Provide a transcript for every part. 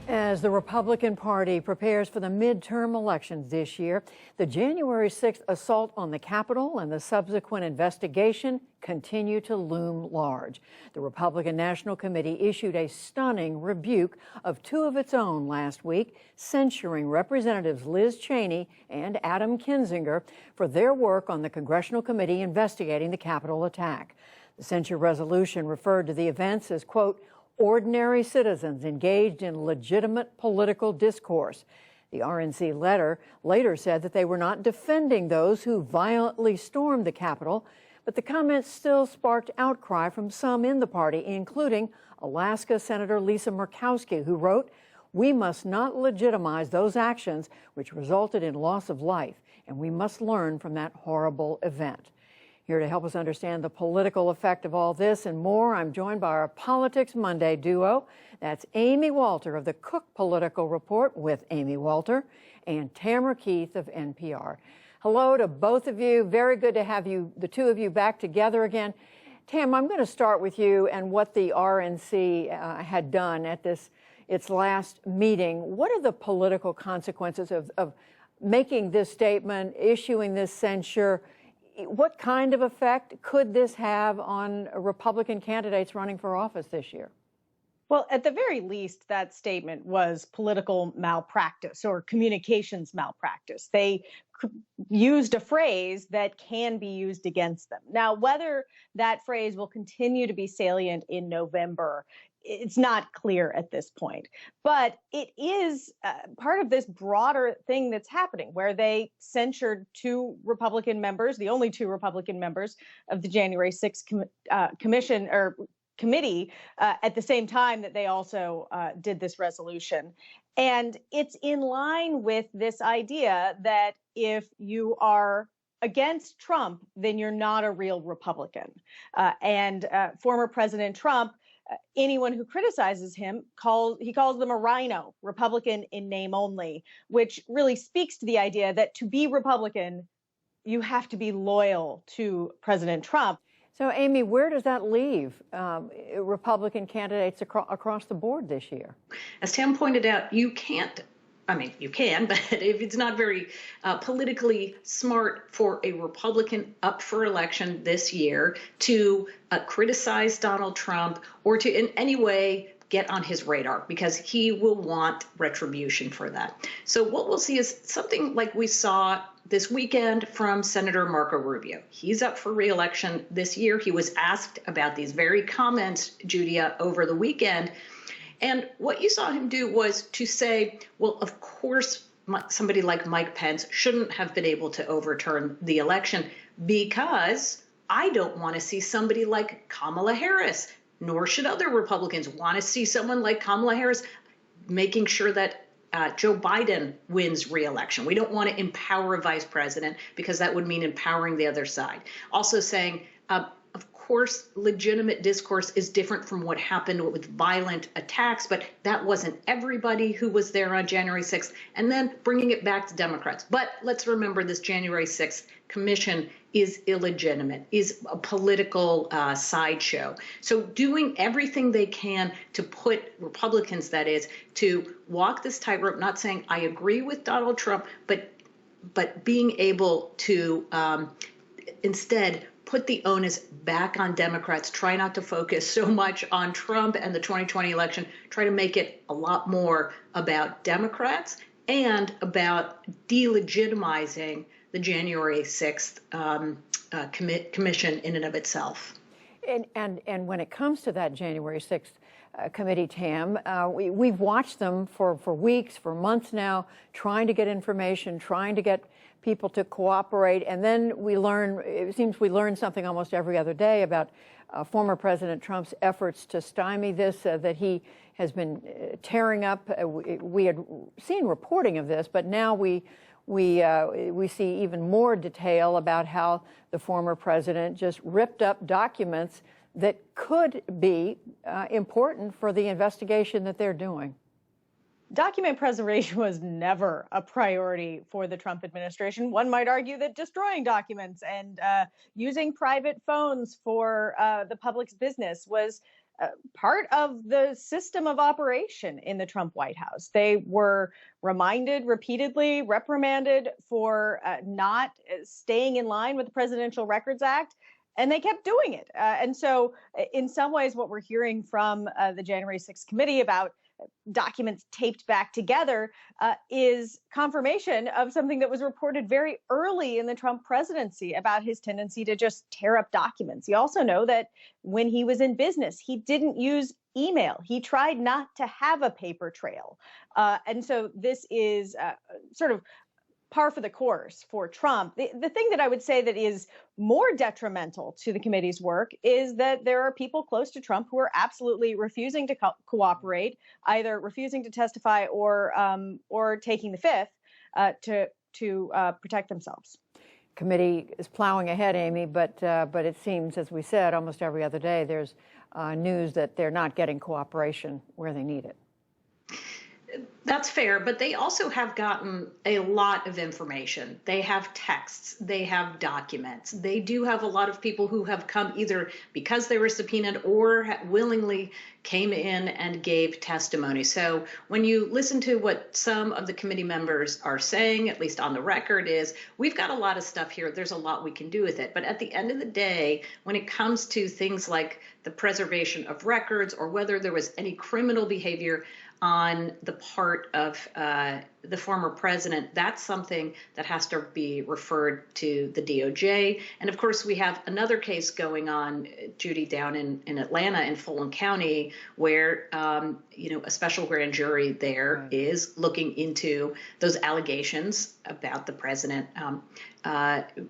As the Republican Party prepares for the midterm elections this year, the January 6th assault on the Capitol and the subsequent investigation continue to loom large. The Republican National Committee issued a stunning rebuke of two of its own last week, censuring Representatives Liz Cheney and Adam Kinzinger for their work on the Congressional Committee investigating the Capitol attack. The censure resolution referred to the events as, quote, ordinary citizens engaged in legitimate political discourse. The RNC letter later said that they were not defending those who violently stormed the Capitol, but the comments still sparked outcry from some in the party, including Alaska Senator Lisa Murkowski, who wrote, "We must not legitimize those actions which resulted in loss of life, and we must learn from that horrible event." Here to help us understand the political effect of all this and more, I'm joined by our Politics Monday duo. That's Amy Walter of the Cook Political Report with Amy Walter and Tamara Keith of NPR. Hello to both of you. Very good to have you, the two of you, back together again. Tam, I'm going to start with you and what the RNC had done at its last meeting. What are the political consequences of making this statement, issuing this censure? What kind of effect could this have on Republican candidates running for office this year? Well, at the very least, that statement was political malpractice or communications malpractice. They used a phrase that can be used against them. Now, whether that phrase will continue to be salient in November, it's not clear at this point. But it is part of this broader thing that's happening where they censured two Republican members, the only two Republican members of the January 6th commission or committee at the same time that they also did this resolution. And it's in line with this idea that if you are against Trump, then you're not a real Republican. And former President Trump, anyone who criticizes him calls them a rhino, Republican in name only, which really speaks to the idea that to be Republican, you have to be loyal to President Trump. So, Amy, where does that leave Republican candidates across the board this year? As Tam pointed out, you can't. I mean, you can, but if it's not very politically smart for a Republican up for election this year to criticize Donald Trump or to in any way get on his radar, because he will want retribution for that. So what we'll see is something like we saw this weekend from Senator Marco Rubio. He's up for re-election this year. He was asked about these very comments, Judia, over the weekend. And what you saw him do was to say, well, of course, somebody like Mike Pence shouldn't have been able to overturn the election because I don't want to see somebody like Kamala Harris, nor should other Republicans want to see someone like Kamala Harris making sure that Joe Biden wins re-election. We don't want to empower a vice president because that would mean empowering the other side. Also saying, of course, legitimate discourse is different from what happened with violent attacks, but that wasn't everybody who was there on January 6th, and then bringing it back to Democrats. But let's remember this January 6th commission is illegitimate, is a political sideshow. So doing everything they can to put Republicans, that is, to walk this tightrope, not saying I agree with Donald Trump, but being able to instead put the onus back on Democrats, try not to focus so much on Trump and the 2020 election, try to make it a lot more about Democrats and about delegitimizing the January 6th commission in and of itself. And when it comes to that January 6th committee, Tam, we've watched them for weeks, for months now, trying to get information, trying to get people to cooperate. And then it seems we learn something almost every other day about former President Trump's efforts to stymie this, that he has been tearing up. We had seen reporting of this, but now we see even more detail about how the former president just ripped up documents that could be important for the investigation that they're doing. Document preservation was never a priority for the Trump administration. One might argue that destroying documents and using private phones for the public's business was part of the system of operation in the Trump White House. They were reminded repeatedly, reprimanded for not staying in line with the Presidential Records Act. And they kept doing it. And so, in some ways, what we're hearing from the January 6th committee about documents taped back together is confirmation of something that was reported very early in the Trump presidency about his tendency to just tear up documents. You also know that when he was in business, he didn't use email. He tried not to have a paper trail. And so this is sort of par for the course for Trump. The thing that I would say that is more detrimental to the committee's work is that there are people close to Trump who are absolutely refusing to cooperate, either refusing to testify or taking the fifth to protect themselves. Committee is plowing ahead, Amy, but it seems, as we said, almost every other day, there's news that they're not getting cooperation where they need it. That's fair, but they also have gotten a lot of information. They have texts, they have documents. They do have a lot of people who have come either because they were subpoenaed or willingly came in and gave testimony. So when you listen to what some of the committee members are saying, at least on the record, is we've got a lot of stuff here. There's a lot we can do with it. But at the end of the day, when it comes to things like the preservation of records or whether there was any criminal behavior on the part of the former president, that's something that has to be referred to the DOJ. And of course, we have another case going on, Judy, down in Atlanta in Fulton County, where a special grand jury there is looking into those allegations about the president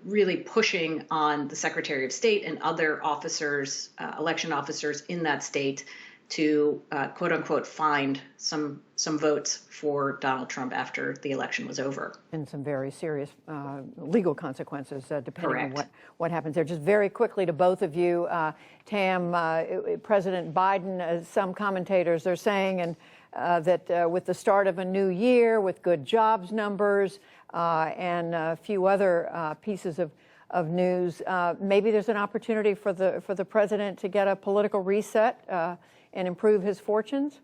really pushing on the Secretary of State and other officers, election officers in that state, to quote unquote find some votes for Donald Trump after the election was over. And some very serious legal consequences depending on what happens there. Just very quickly to both of you, Tam, President Biden, some commentators are saying that with the start of a new year, with good jobs numbers and a few other pieces of news, maybe there's an opportunity for the president to get a political reset and improve his fortunes?